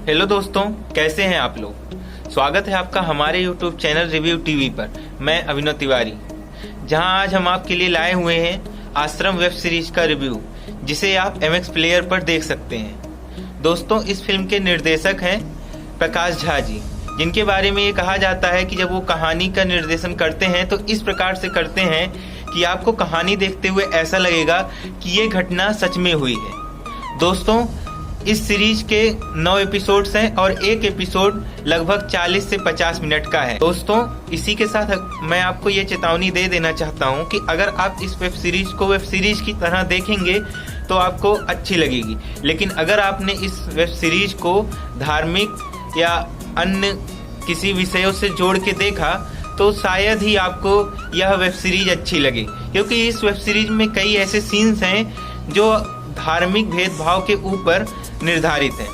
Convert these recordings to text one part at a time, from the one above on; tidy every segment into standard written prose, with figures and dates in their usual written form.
Hello दोस्तों, कैसे हैं आप लोग। स्वागत है आपका हमारे YouTube चैनल रिव्यू टीवी पर। मैं अभिनव तिवारी, जहां आज हम आपके लिए लाए हुए हैं आश्रम वेब सीरीज का रिव्यू, जिसे आप MX प्लेयर पर देख सकते हैं। दोस्तों, इस फिल्म के निर्देशक हैं प्रकाश झा जी, जिनके बारे में ये कहा जाता है कि जब वो कहानी का निर्देशन करते हैं तो इस प्रकार से करते हैं कि आपको कहानी देखते हुए ऐसा लगेगा कि ये घटना सच में हुई है। दोस्तों, इस सीरीज के 9 एपिसोड्स हैं और एक एपिसोड लगभग 40 से 50 मिनट का है। दोस्तों, इसी के साथ मैं आपको ये चेतावनी दे देना चाहता हूँ कि अगर आप इस वेब सीरीज को वेब सीरीज की तरह देखेंगे तो आपको अच्छी लगेगी, लेकिन अगर आपने इस वेब सीरीज को धार्मिक या अन्य किसी विषयों से जोड़ के देखा तो शायद ही आपको यह वेब सीरीज अच्छी लगे, क्योंकि इस वेब सीरीज में कई ऐसे सीन्स हैं जो धार्मिक भेदभाव के ऊपर निर्धारित है।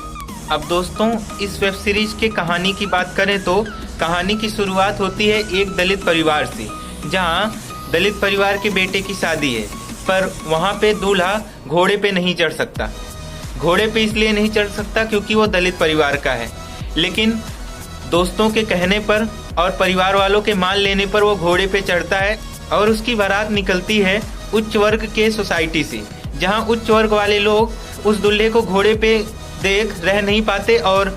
अब दोस्तों, इस वेब सीरीज के कहानी की बात करें तो कहानी की शुरुआत होती है एक दलित परिवार से, जहां दलित परिवार के बेटे की शादी है, पर वहां पे दूल्हा घोड़े पे नहीं चढ़ सकता। घोड़े पे इसलिए नहीं चढ़ सकता क्योंकि वो दलित परिवार का है, लेकिन दोस्तों के कहने पर और परिवार वालों के मान लेने पर वो घोड़े पे चढ़ता है और उसकी बारात निकलती है उच्च वर्ग के सोसाइटी से, जहां उच्च वर्ग वाले लोग उस दूल्हे को घोड़े पे देख रह नहीं पाते और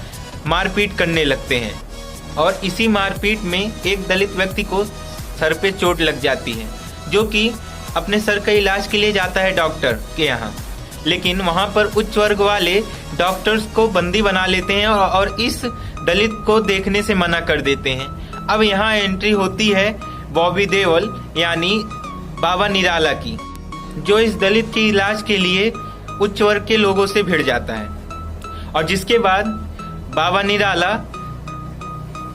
मारपीट करने लगते हैं। और इसी मारपीट में एक दलित व्यक्ति को सर पे चोट लग जाती है, जो कि अपने सर का इलाज के लिए जाता है डॉक्टर के यहाँ, लेकिन वहाँ पर उच्च वर्ग वाले डॉक्टर्स को बंदी बना लेते हैं और इस दलित को देखने से मना कर देते हैं। अब यहाँ एंट्री होती है बॉबी देओल यानी बाबा निराला की, जो इस दलित के इलाज के लिए उच्च वर्ग के लोगों से भिड़ जाता है, और जिसके बाद बाबा निराला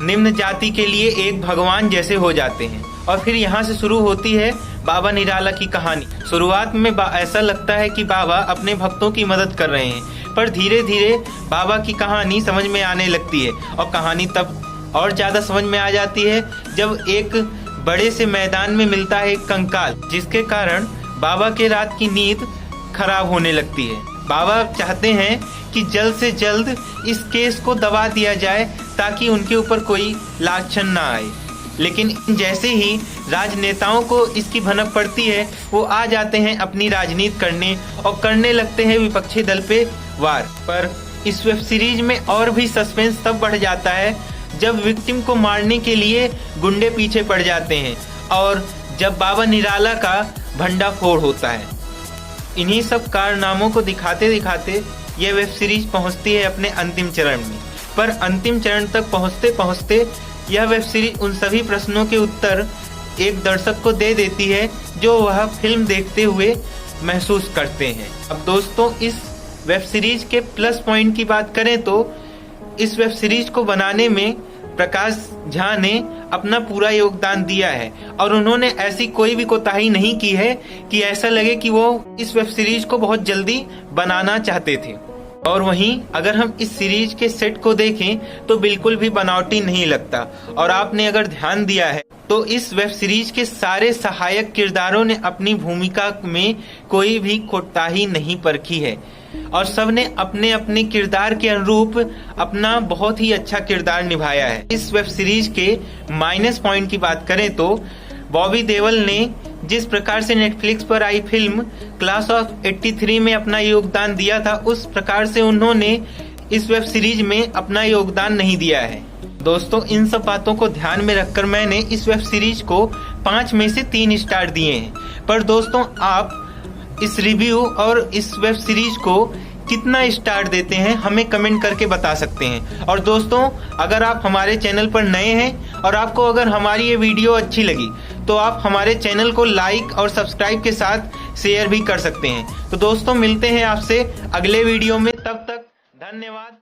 निम्न जाति के लिए एक भगवान जैसे हो जाते हैं। और फिर यहाँ से शुरू होती है बाबा निराला की कहानी। शुरुआत में ऐसा लगता है कि बाबा अपने भक्तों की मदद कर रहे हैं, पर धीरे धीरे बाबा की कहानी समझ में आने लगती है, और कहानी तब और ज़्यादा समझ में आ जाती है जब एक बड़े से मैदान में मिलता है एक कंकाल, जिसके कारण बाबा के रात की नींद खराब होने लगती है। बाबा चाहते हैं कि जल्द से जल्द इस केस को दबा दिया जाए ताकि उनके ऊपर कोई लांछन ना आए, लेकिन जैसे ही राजनेताओं को इसकी भनक पड़ती है वो आ जाते हैं अपनी राजनीति करने और करने लगते हैं विपक्षी दल पे वार। पर इस वेब सीरीज में और भी सस्पेंस तब बढ़ जाता है जब विक्टिम को मारने के लिए गुंडे पीछे पड़ जाते हैं और जब बाबा निराला का भंडाफोड़ होता है। इन्हीं सब कारनामों को दिखाते दिखाते यह वेब सीरीज पहुंचती है अपने अंतिम चरण में। पर अंतिम चरण तक पहुंचते पहुंचते यह वेब सीरीज उन सभी प्रश्नों के उत्तर एक दर्शक को दे देती है जो वह फिल्म देखते हुए महसूस करते हैं। अब दोस्तों, इस वेब सीरीज के प्लस पॉइंट की बात करें तो इस वेब सीरीज को बनाने में प्रकाश झा ने अपना पूरा योगदान दिया है, और उन्होंने ऐसी कोई भी कोताही नहीं की है कि ऐसा लगे कि वो इस वेब सीरीज को बहुत जल्दी बनाना चाहते थे। और वहीं अगर हम इस सीरीज के सेट को देखें तो बिल्कुल भी बनावटी नहीं लगता, और आपने अगर ध्यान दिया है तो इस वेब सीरीज के सारे सहायक किरदारों ने अपनी भूमिका में कोई भी कोताही नहीं परखी है, और सबने अपने अपने किरदार के अनुरूप अपना बहुत ही अच्छा किरदार निभाया है। इस वेब सीरीज के माइनस पॉइंट की बात करें तो बॉबी देओल ने जिस प्रकार से नेटफ्लिक्स पर आई फिल्म क्लास ऑफ 83 में अपना योगदान दिया था, उस प्रकार से उन्होंने इस वेब सीरीज में अपना योगदान नहीं दिया है। दोस्तों, इन सब बातों को ध्यान में रखकर मैंने इस वेब सीरीज को 5 में से 3 स्टार दिए हैं। पर दोस्तों, आप इस रिव्यू और इस वेब सीरीज को कितना स्टार देते हैं हमें कमेंट करके बता सकते हैं। और दोस्तों, अगर आप हमारे चैनल पर नए हैं और आपको अगर हमारी ये वीडियो अच्छी लगी तो आप हमारे चैनल को लाइक और सब्सक्राइब के साथ शेयर भी कर सकते हैं। तो दोस्तों, मिलते हैं आपसे अगले वीडियो में, तब तक धन्यवाद।